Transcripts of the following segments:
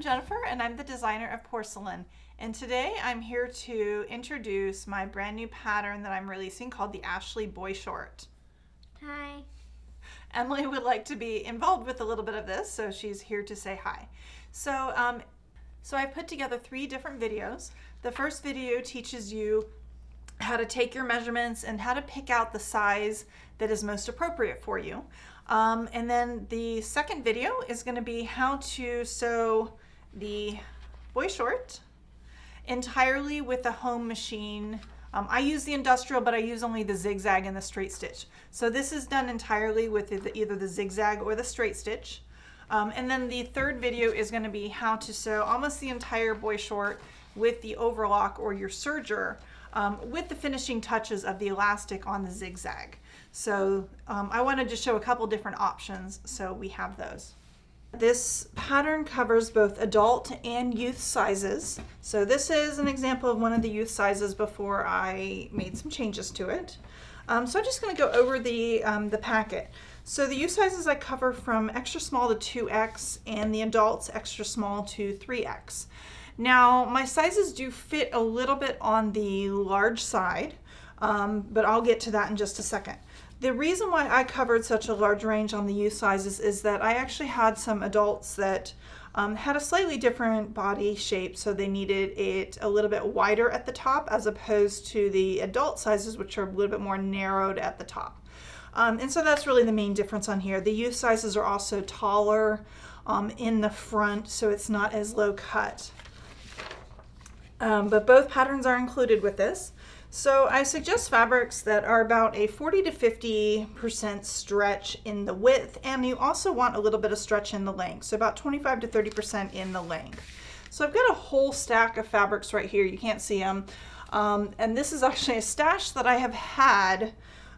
I'm Jennifer and I'm the designer of Porcelynne, and today I'm here to introduce my brand new pattern that I'm releasing called the Ashley Boyshort. Hi. Emily would like to be involved with a little bit of this, so she's here to say hi. So I put together 3 different videos. The first video teaches you how to take your measurements and how to pick out the size that is most appropriate for you. And then the second video is going to be how to sew the Boyshort entirely with a home machine. I use the industrial, but I use only the zigzag and the straight stitch. So this is done entirely with either the zigzag or the straight stitch. And then the third video is going to be how to sew almost the entire Boyshort with the overlock or your serger, with the finishing touches of the elastic on the zigzag. So I wanted to show a couple different options, so we have those. This pattern covers both adult and youth sizes. So this is an example of one of the youth sizes before I made some changes to it. So I'm just going to go over the packet. So the youth sizes I cover from extra small to 2X and the adults extra small to 3X. Now my sizes do fit a little bit on the large side, but I'll get to that in just a second. The reason why I covered such a large range on the youth sizes is that I actually had some adults that had a slightly different body shape, so they needed it a little bit wider at the top as opposed to the adult sizes, which are a little bit more narrowed at the top. And so that's really the main difference on here. The youth sizes are also taller in the front, so it's not as low cut. But both patterns are included with this. So I suggest fabrics that are about a 40 to 50% stretch in the width, and you also want a little bit of stretch in the length, so about 25 to 30% in the length. So I've got a whole stack of fabrics right here. You can't see them. And this is actually a stash that I have had,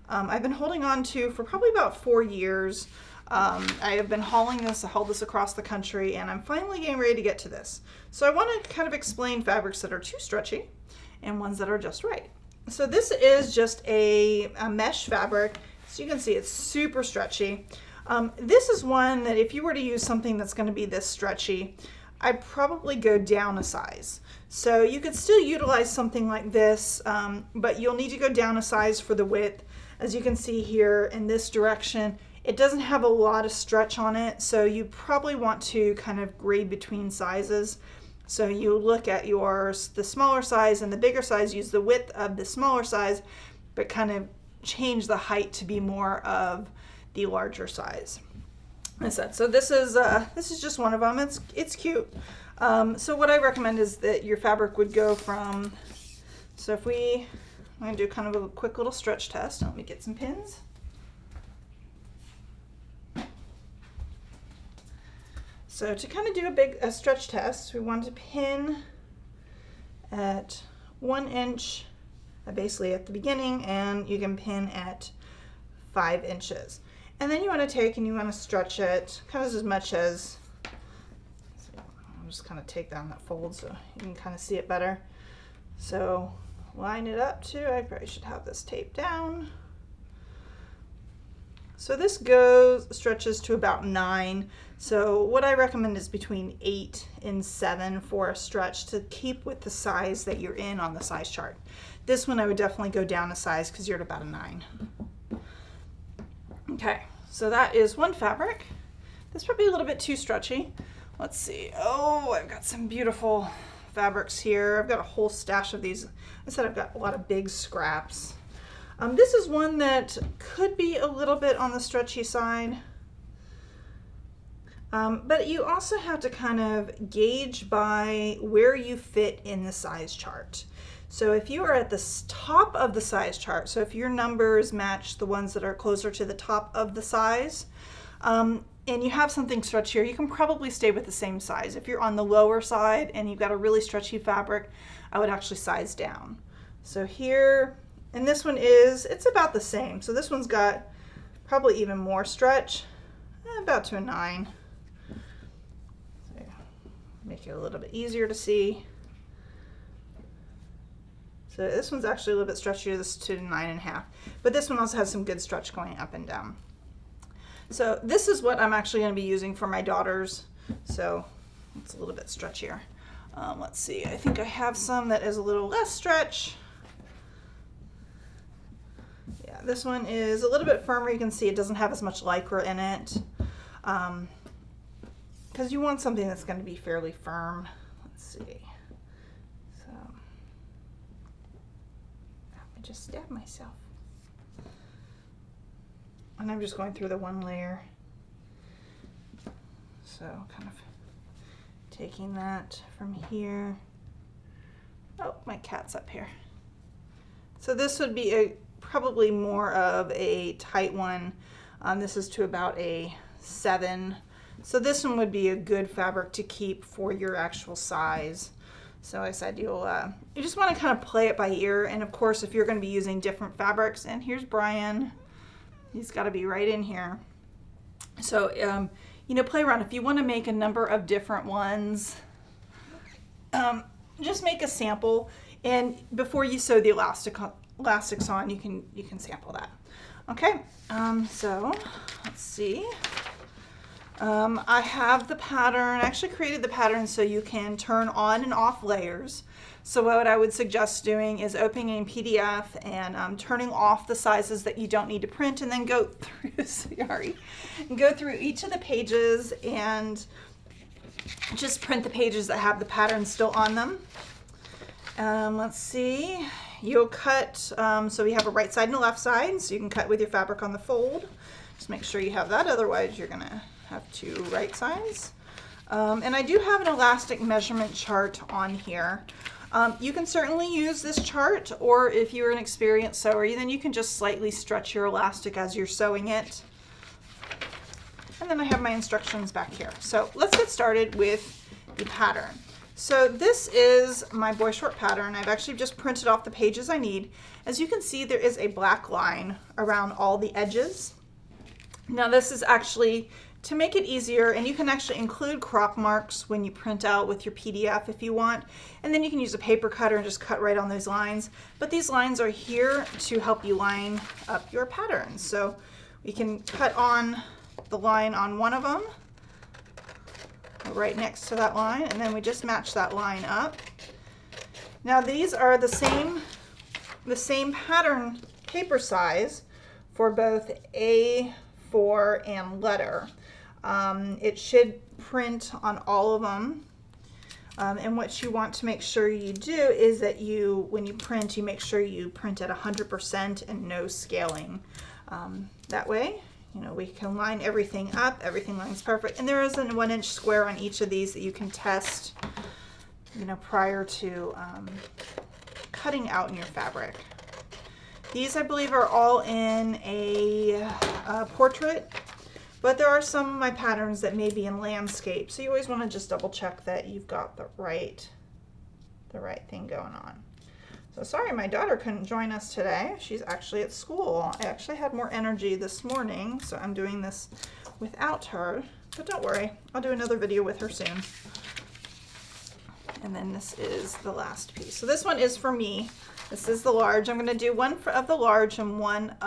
I've been holding on to for probably about 4 years. I have been hauling this, I hauled this across the country, and I'm finally getting ready to get to this. So I want to kind of explain fabrics that are too stretchy and ones that are just right. So this is just a mesh fabric. So you can see it's super stretchy. This is one that if you were to use something that's going to be this stretchy, I'd probably go down a size. So you could still utilize something like this, but you'll need to go down a size for the width. As you can see here in this direction, it doesn't have a lot of stretch on it, so you probably want to kind of grade between sizes. So you look at the smaller size and the bigger size, use the width of the smaller size, but kind of change the height to be more of the larger size. So this is just one of them. It's cute. So what I recommend is that your fabric would go from, so I'm going to do kind of a quick little stretch test. Let me get some pins. So to kind of do a stretch test, we want to pin at 1 inch, basically at the beginning, and you can pin at 5 inches. And then you want to take and you want to stretch it kind of as much as, I'll just kind of take down that fold so you can kind of see it better. So line it up to, I probably should have this taped down. So this stretches to about 9. So what I recommend is between 8 and 7 for a stretch to keep with the size that you're in on the size chart. This one I would definitely go down a size because you're at about a 9. Okay, so that is one fabric. This is probably a little bit too stretchy. Let's see. Oh, I've got some beautiful fabrics here. I've got a whole stash of these. I said I've got a lot of big scraps. This is one that could be a little bit on the stretchy side, but you also have to kind of gauge by where you fit in the size chart. So if you are at the top of the size chart, so if your numbers match the ones that are closer to the top of the size, and you have something stretchier, you can probably stay with the same size. If you're on the lower side and you've got a really stretchy fabric, I would actually size down. So here, and this one it's about the same. So this one's got probably even more stretch, about to a 9. So make it a little bit easier to see. So this one's actually a little bit stretchier, this is to 9.5. But this one also has some good stretch going up and down. So this is what I'm actually going to be using for my daughters. So It's a little bit stretchier. Let's see, I think I have some that is a little less stretch. Yeah, this one is a little bit firmer. You can see it doesn't have as much Lycra in it. Because you want something that's going to be fairly firm. Let's see. So, I just stabbed myself. And I'm just going through the one layer. So kind of taking that from here. Oh, my cat's up here. So this would be probably more of a tight one. This is to about a 7. So this one would be a good fabric to keep for your actual size. So I said you just want to kind of play it by ear. And of course, if you're going to be using different fabrics, and here's Brian, he's got to be right in here. So, you know, play around. If you want to make a number of different ones, just make a sample. And before you sew the elastics on, you can sample that. Okay, so let's see. I have the pattern. I actually created the pattern so you can turn on and off layers. So what I would suggest doing is opening a PDF and turning off the sizes that you don't need to print, and then go through, go through each of the pages and just print the pages that have the pattern still on them. Let's see, you'll cut, so we have a right side and a left side, so you can cut with your fabric on the fold. Just make sure you have that, otherwise you're gonna have 2 right sides. And I do have an elastic measurement chart on here. You can certainly use this chart, or if you're an experienced sewer, then you can just slightly stretch your elastic as you're sewing it. And then I have my instructions back here. So let's get started with the pattern. So this is my Boyshort pattern. I've actually just printed off the pages I need. As you can see, there is a black line around all the edges. Now this is actually to make it easier, and you can actually include crop marks when you print out with your PDF if you want, and then you can use a paper cutter and just cut right on those lines. But these lines are here to help you line up your pattern. So we can cut on the line on one of them, right next to that line, and then we just match that line up. Now these are the same pattern paper size for both A4 and letter. It should print on all of them. And what you want to make sure you do is that when you print, you make sure you print at 100% and no scaling. That way, you know, we can line everything up, everything lines perfect. And there is a 1-inch square on each of these that you can test, you know, prior to cutting out in your fabric. These, I believe, are all in a portrait. But there are some of my patterns that may be in landscape, so you always want to just double check that you've got the right thing going on. So sorry my daughter couldn't join us today. She's actually at school. I actually had more energy this morning, so I'm doing this without her. But don't worry, I'll do another video with her soon. And then this is the last piece. So this one is for me. This is the large. I'm going to do one of the large and one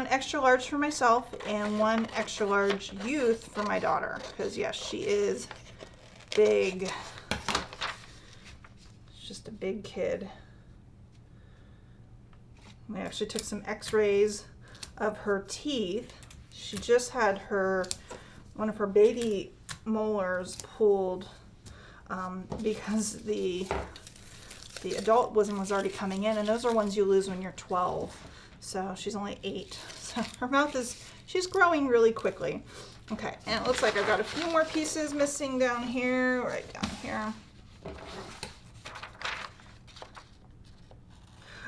extra large for myself and one extra large youth for my daughter, because yes, she is big. She's just a big kid. We actually took some x-rays of her teeth. She just had one of her baby molars pulled because the adult wisdom was already coming in, and those are ones you lose when you're 12. So she's only 8. So her mouth she's growing really quickly. Okay, and it looks like I've got a few more pieces missing down here, right down here.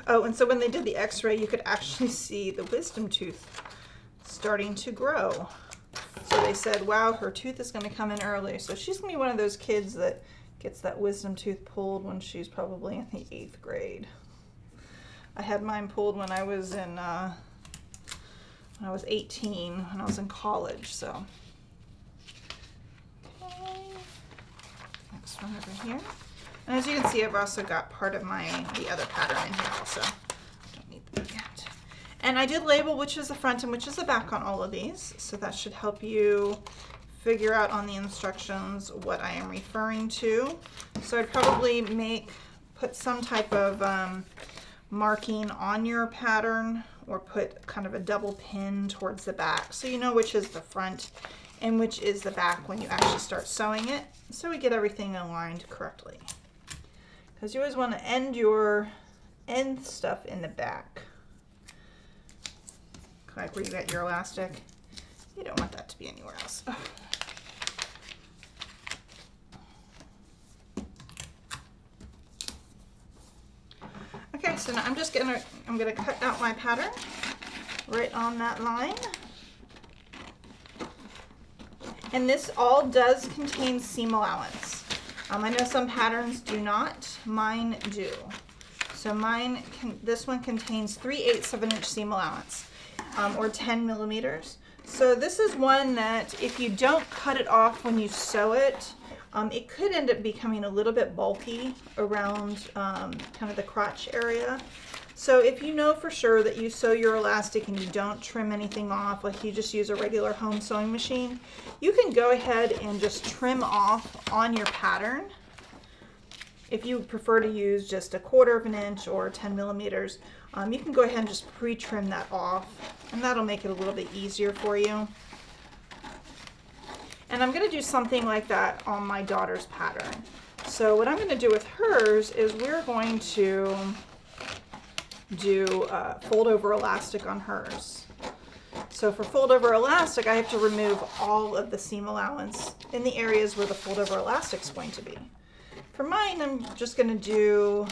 Oh, and so when they did the x-ray, you could actually see the wisdom tooth starting to grow. So they said, wow, her tooth is going to come in early. So she's going to be one of those kids that gets that wisdom tooth pulled when she's probably in the 8th grade. I had mine pulled when I was 18, when I was in college, so. Okay. Next one over here. And as you can see, I've also got part of the other pattern in here also. Don't need that yet. And I did label which is the front and which is the back on all of these, so that should help you figure out on the instructions what I am referring to. So I'd probably put some type of marking on your pattern, or put kind of a double pin towards the back so you know which is the front and which is the back when you actually start sewing it, so we get everything aligned correctly. Because you always want to end your end stuff in the back, like where you got your elastic. You don't want that to be anywhere else. Ugh. Okay, so now I'm gonna cut out my pattern right on that line. And this all does contain seam allowance. I know some patterns do not, mine do. So this one contains 3/8 of an inch seam allowance, or 10 millimeters. So this is one that if you don't cut it off when you sew it, it could end up becoming a little bit bulky around kind of the crotch area. So if you know for sure that you sew your elastic and you don't trim anything off, like you just use a regular home sewing machine, you can go ahead and just trim off on your pattern. If you prefer to use just 1/4 of an inch or 10 millimeters, you can go ahead and just pre-trim that off, and that'll make it a little bit easier for you. And I'm going to do something like that on my daughter's pattern. So what I'm going to do with hers is we're going to do fold over elastic on hers. So for fold over elastic, I have to remove all of the seam allowance in the areas where the fold over elastic is going to be. For mine, I'm just going to do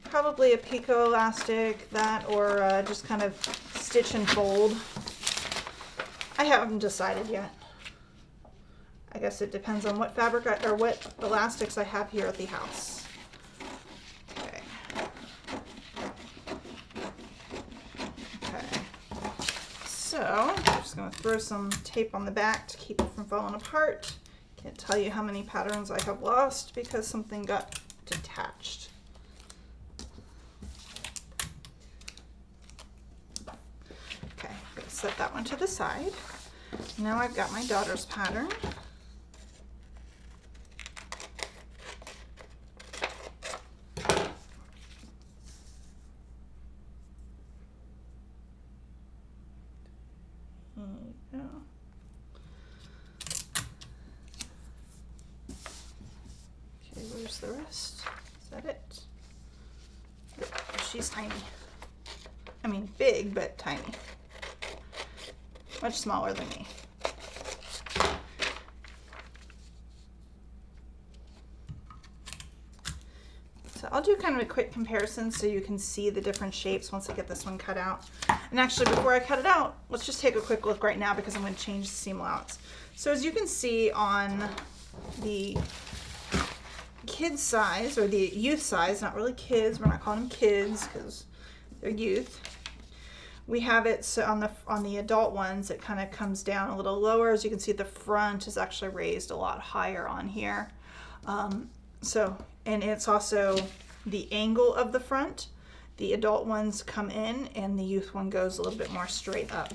probably a picot elastic, that, or just kind of stitch and fold. I haven't decided yet. I guess it depends on what fabric or what elastics I have here at the house. Okay. Okay. So I'm just going to throw some tape on the back to keep it from falling apart. Can't tell you how many patterns I have lost because something got detached. Okay, I'm going to set that one to the side. Now I've got my daughter's pattern. The rest. Is that it? She's tiny. I mean, big, but tiny. Much smaller than me. So I'll do kind of a quick comparison so you can see the different shapes once I get this one cut out. And actually, before I cut it out, let's just take a quick look right now because I'm going to change the seam allowance. So as you can see on the kids size, or the youth size, not really kids, we're not calling them kids because they're youth. We have it so on the adult ones, it kind of comes down a little lower. As you can see, the front is actually raised a lot higher on here. And it's also the angle of the front. The adult ones come in and the youth one goes a little bit more straight up.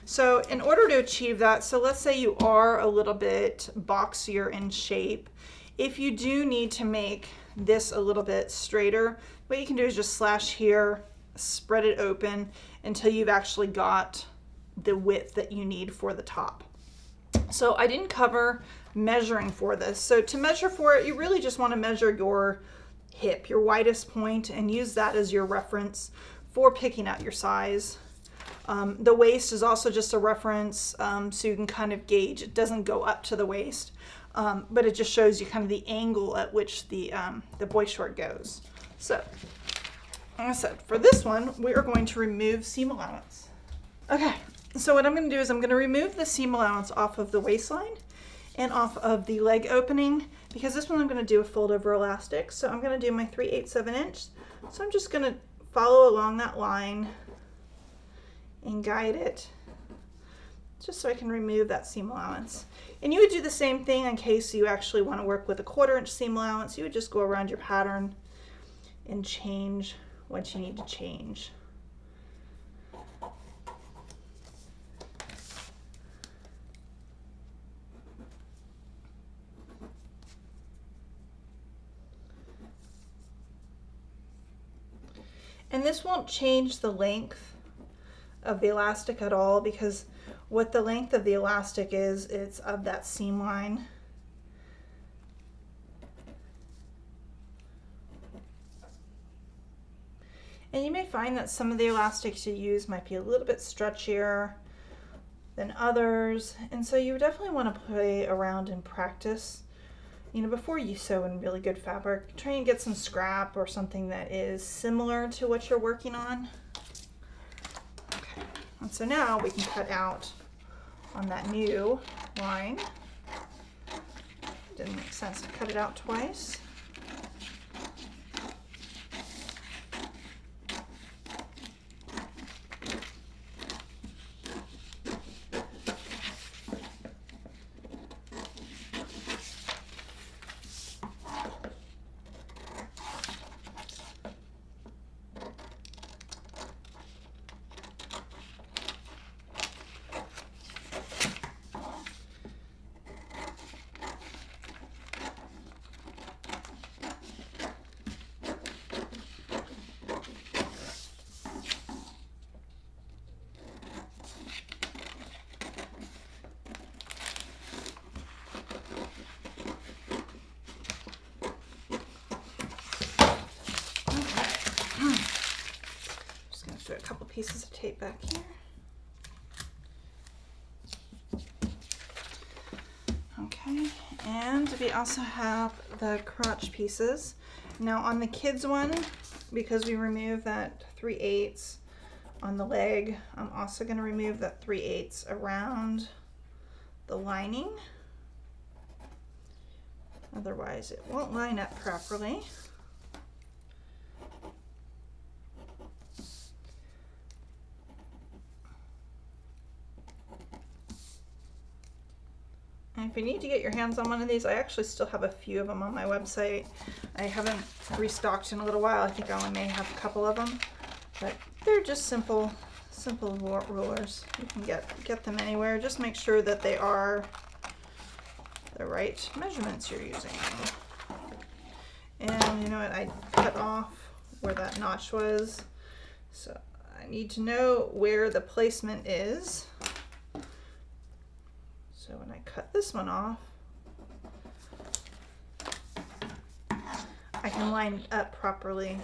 So in order to achieve that, so let's say you are a little bit boxier in shape. If you do need to make this a little bit straighter, what you can do is just slash here, spread it open until you've actually got the width that you need for the top. So I didn't cover measuring for this. So to measure for it, you really just want to measure your hip, your widest point, and use that as your reference for picking out your size. The waist is also just a reference, so you can kind of gauge. It doesn't go up to the waist. But it just shows you kind of the angle at which the boy short goes. So, like I said, for this one, we are going to remove seam allowance. Okay, so what I'm going to do is I'm going to remove the seam allowance off of the waistline and off of the leg opening, because this one I'm going to do a fold over elastic. So I'm going to do my 3/8 of an inch. So I'm just going to follow along that line and guide it, just so I can remove that seam allowance. And you would do the same thing in case you actually want to work with a 1/4 inch seam allowance. You would just go around your pattern and change what you need to change. And this won't change the length of the elastic at all, because what the length of the elastic is, it's of that seam line. And you may find that some of the elastics you use might be a little bit stretchier than others, and so you definitely want to play around and practice. You know, before you sew in really good fabric, try and get some scrap or something that is similar to what you're working on. Okay, and so now we can cut out on that new line. Didn't make sense to cut it out twice. A couple pieces of tape back here. Okay, and we also have the crotch pieces. Now on the kids one, because we removed that 3/8 on the leg, I'm also going to remove that 3/8 around the lining. Otherwise it won't line up properly. And if you need to get your hands on one of these, I actually still have a few of them on my website. I haven't restocked in a little while. I think I only may have a couple of them, but they're just simple rulers. You can get them anywhere. Just make sure that they are the right measurements you're using. And you know what? I cut off where that notch was, so I need to know where the placement is. So when I cut this one off, I can line it up properly.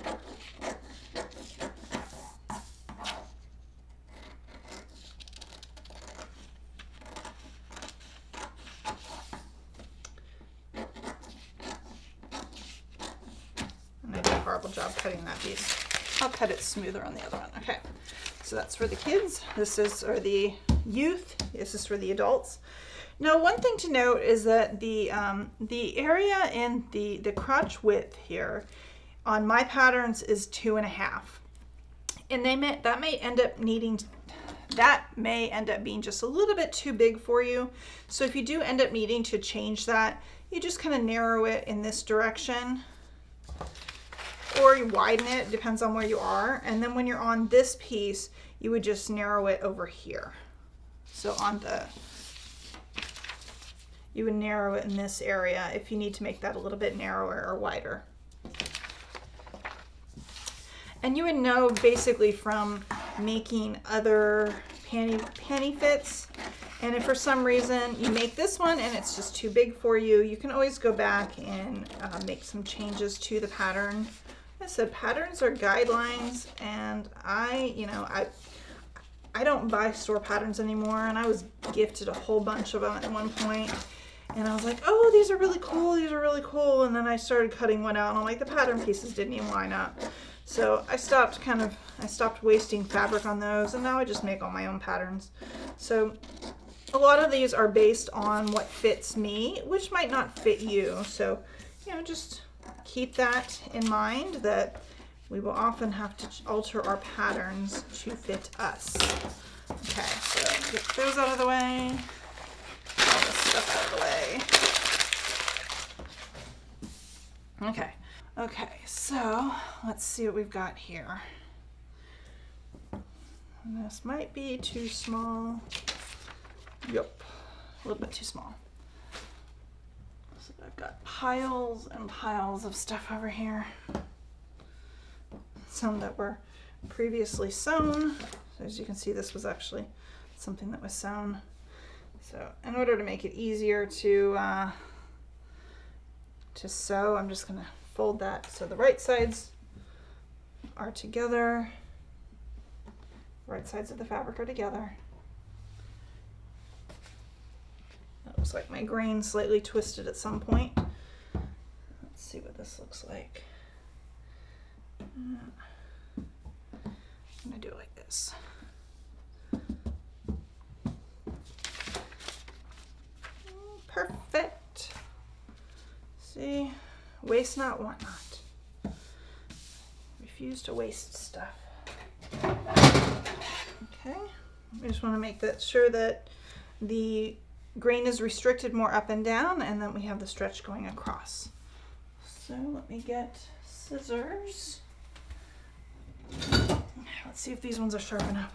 And I did a horrible job cutting that piece. I'll cut it smoother on the other one. Okay, so that's for the kids. This is for the youth. This is for the adults. Now, one thing to note is that the area in the crotch width here on my patterns is 2.5, and that may end up being just a little bit too big for you. So if you do end up needing to change that, you just kind of narrow it in this direction, or you widen it, depends on where you are. And then when you're on this piece, you would just narrow it over here. So you would narrow it in this area if you need to make that a little bit narrower or wider. And you would know basically from making other panty fits, and if for some reason you make this one and it's just too big for you, you can always go back and make some changes to the pattern. I said patterns are guidelines, and I don't buy store patterns anymore, and I was gifted a whole bunch of them at one point. And I was like, oh, these are really cool, these are really cool. And then I started cutting one out, and I'm like, the pattern pieces didn't even line up. So I stopped wasting fabric on those, and now I just make all my own patterns. So a lot of these are based on what fits me, which might not fit you. So, you know, just keep that in mind, that we will often have to alter our patterns to fit us. Okay, so get those out of the way. All this stuff out of the way. Okay, so let's see what we've got here. And this might be too small. Yep, a little bit too small. So I've got piles and piles of stuff over here. some that were previously sewn. So as you can see, this was actually something that was sewn. So in order to make it easier to sew, I'm just going to fold that so the right sides are together. Right sides of the fabric are together. That looks like my grain slightly twisted at some point. Let's see what this looks like. I'm going to do it like this. Perfect. See, waste not, want not. Refuse to waste stuff. Okay, we just want to make that sure that the grain is restricted more up and down, and then we have the stretch going across. So let me get scissors. Let's see if these ones are sharp enough.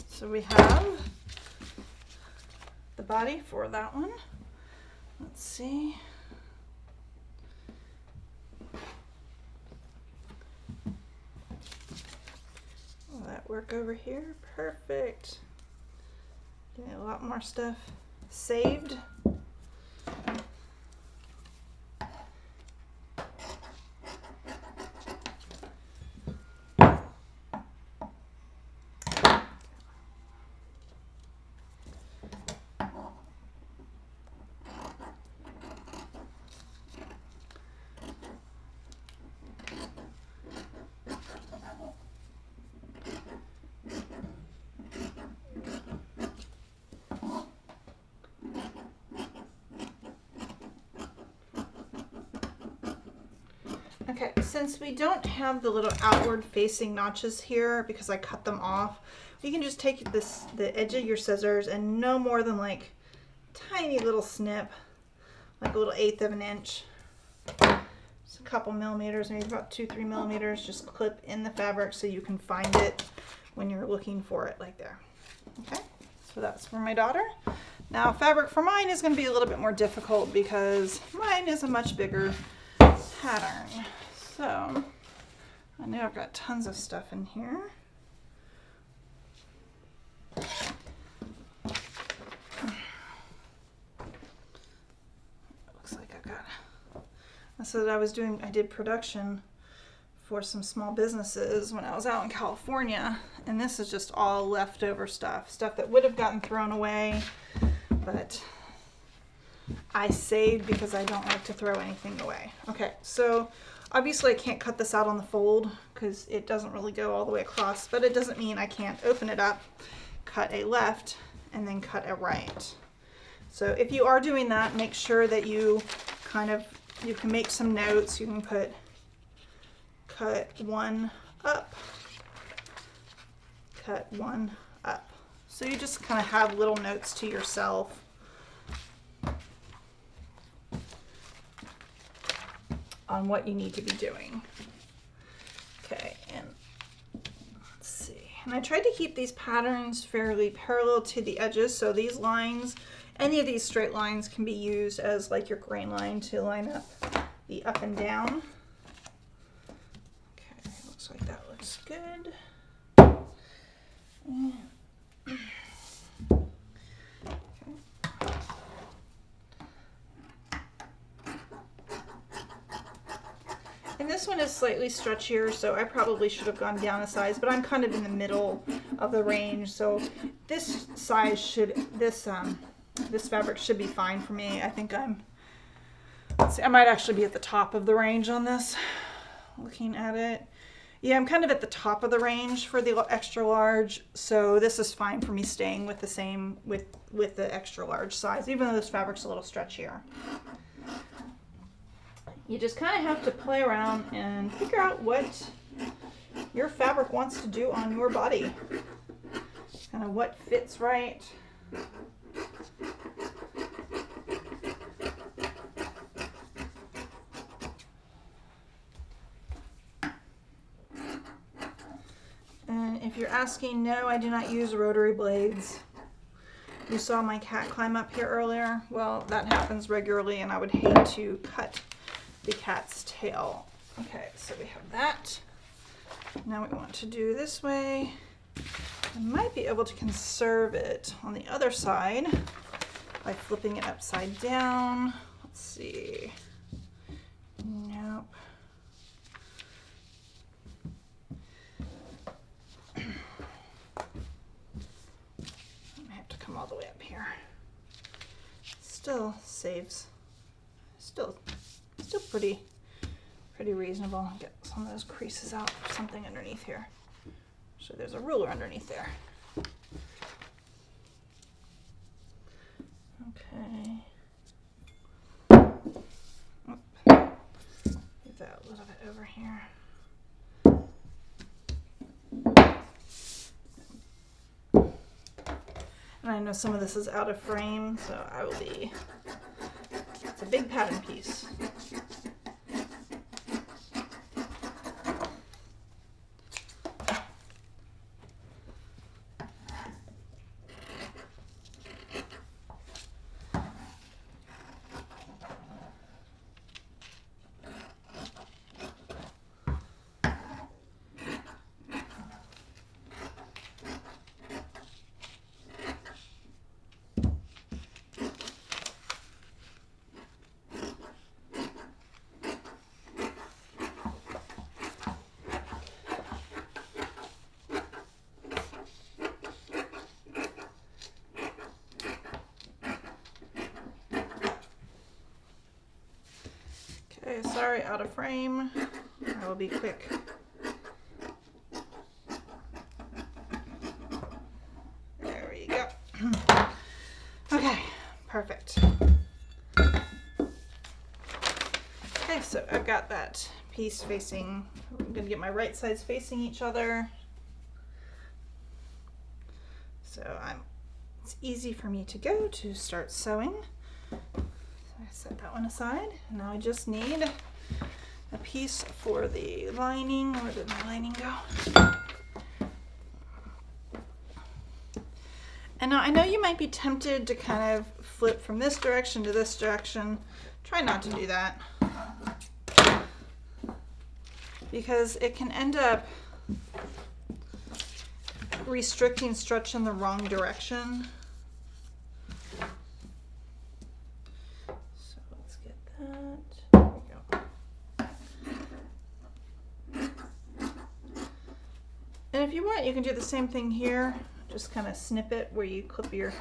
So we have the body for that one. Let's see. Will that work over here? Perfect. Getting a lot more stuff saved. Okay, since we don't have the little outward facing notches here because I cut them off, you can just take the edge of your scissors and no more than like tiny little snip, like a little 1/8 of an inch. Just a couple millimeters, maybe about 2-3 millimeters, just clip in the fabric so you can find it when you're looking for it, like there. Okay, so that's for my daughter. Now fabric for mine is going to be a little bit more difficult because mine is a much bigger pattern. So I know I've got tons of stuff in here. Looks like I've got, so that I did production for some small businesses when I was out in California, and this is just all leftover stuff that would have gotten thrown away, but I saved because I don't like to throw anything away. Okay, so obviously I can't cut this out on the fold because it doesn't really go all the way across, but it doesn't mean I can't open it up, cut a left, and then cut a right. So if you are doing that, make sure that you you can make some notes. You can put cut one up, cut one up. So you just kind of have little notes to yourself. On what you need to be doing. Okay, and let's see. And I tried to keep these patterns fairly parallel to the edges, so these lines, any of these straight lines can be used as like your grain line to line up the up and down. Okay, looks like that looks good. And this one is slightly stretchier, so I probably should have gone down a size, but I'm kind of in the middle of the range, so this size should, this fabric should be fine for me. I think I'm Let's see, I might actually be at the top of the range on this, looking at it. Yeah, I'm kind of at the top of the range for the extra large, so this is fine for me staying with the same, with the extra large size, even though this fabric's a little stretchier. You just kind of have to play around and figure out what your fabric wants to do on your body. Kind of what fits right. And if you're asking, no, I do not use rotary blades. You saw my cat climb up here earlier. Well, that happens regularly, and I would hate to cut the cat's tail. Okay, so we have that. Now we want to do this way. I might be able to conserve it on the other side by flipping it upside down. Let's see. Nope. I have to come all the way up here. Still saves. Still pretty reasonable. Get some of those creases out or something underneath here. So there's a ruler underneath there. Okay. Oop. Leave that a little bit over here. And I know some of this is out of frame, so I will be, it's a big pattern piece. Okay, sorry, out of frame. I will be quick. There we go. Okay, perfect. Okay, so I've got that piece facing, I'm gonna get my right sides facing each other. So it's easy for me to go to start sewing. I set that one aside, and now I just need a piece for the lining. Where did my lining go? And now I know you might be tempted to kind of flip from this direction to this direction. Try not to do that, because it can end up restricting stretch in the wrong direction. And if you want, you can do the same thing here. Just kind of snip it where you clip your,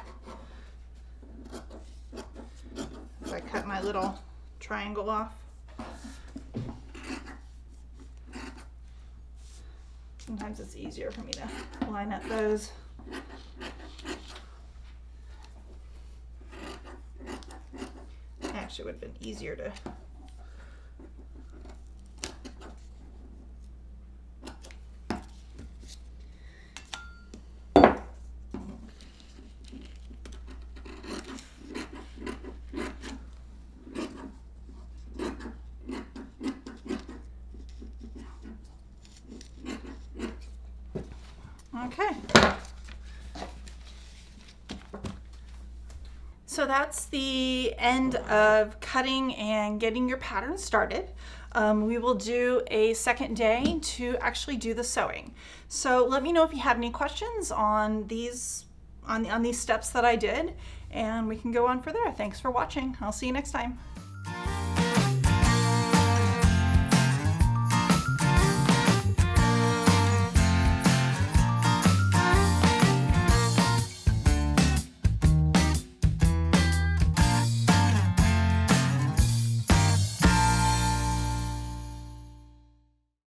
if I cut my little triangle off. Sometimes it's easier for me to line up those. Actually, it would have been easier to okay. So that's the end of cutting and getting your pattern started. We will do a second day to actually do the sewing. So let me know if you have any questions on these on these steps that I did, and we can go on from there. Thanks for watching. I'll see you next time.